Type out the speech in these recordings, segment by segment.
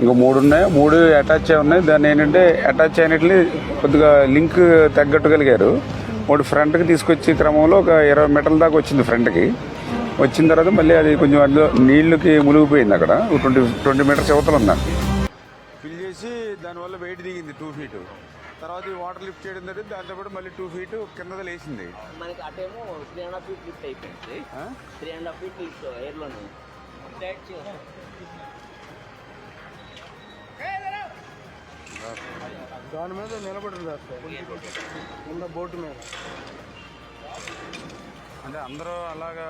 ఇంకా 3 ఉన్నాయి, 3 అటాచ్ అయి ఉన్నాయి. దాన్ని ఏంటంటే అటాచ్ అయినట్లు కొద్దిగా లింక్ తగ్గట్టుగలిగారు. ఒకటి ఫ్రంట్కి తీసుకొచ్చే క్రమంలో ఒక 20 మీటర్ల దాకా వచ్చింది ఫ్రంట్కి. వచ్చిన తర్వాత మళ్ళీ అది కొంచెం అందులో నీళ్ళకి మునిగిపోయింది. అక్కడ 20 మీటర్స్ అవతల ఉందండి. ఫిల్ చేసి దానివల్ల వెయిట్ దిగింది 2 feet. తర్వాత ఈ వాటర్ లిఫ్ట్ చేయడం జరిగింది. దాంతో పాటు మళ్ళీ 2 feet కింద లేచింది. మనకి అటేమో 3.5 feet లిఫ్ట్ అయిపోయింది. 3.5 feet లిఫ్ట్ ఎయిర్లోనే దాని మీద నిలబడి ఉన్న బోటు మీద అంటే అందరూ అలాగా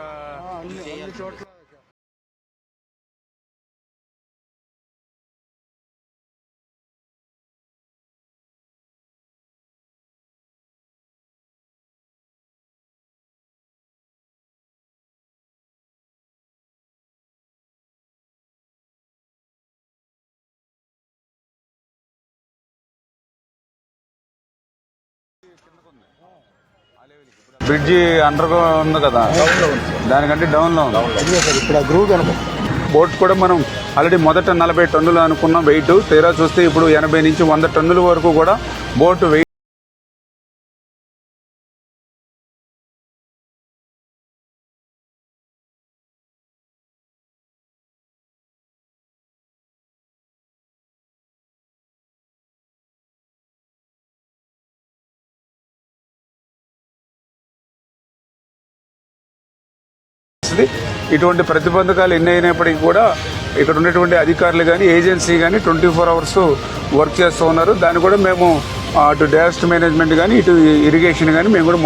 అన్ని చోట్ల బ్రిడ్జి అండర్ ఉంది కదా, దానికంటే డౌన్లో ఉంది. ఇప్పుడు ఆ గ్రూప్ బోట్ కూడా మనం ఆల్రెడీ మొదట 40 టన్నులు అనుకున్న వెయిట్, తీరా చూస్తే ఇప్పుడు 80 నుంచి 100 టన్నుల వరకు కూడా బోట్ వెయిట్. ఇటువంటి ప్రతిబంధకాలు ఎన్ని అయినప్పటికీ కూడా ఇక్కడ ఉన్నటువంటి అధికారులు కానీ ఏజెన్సీ కానీ 24 hours వర్క్ చేస్తూ ఉన్నారు. దాన్ని కూడా మేము అటు డిజాస్టర్ మేనేజ్మెంట్ కానీ ఇటు ఇరిగేషన్ కానీ మేము కూడా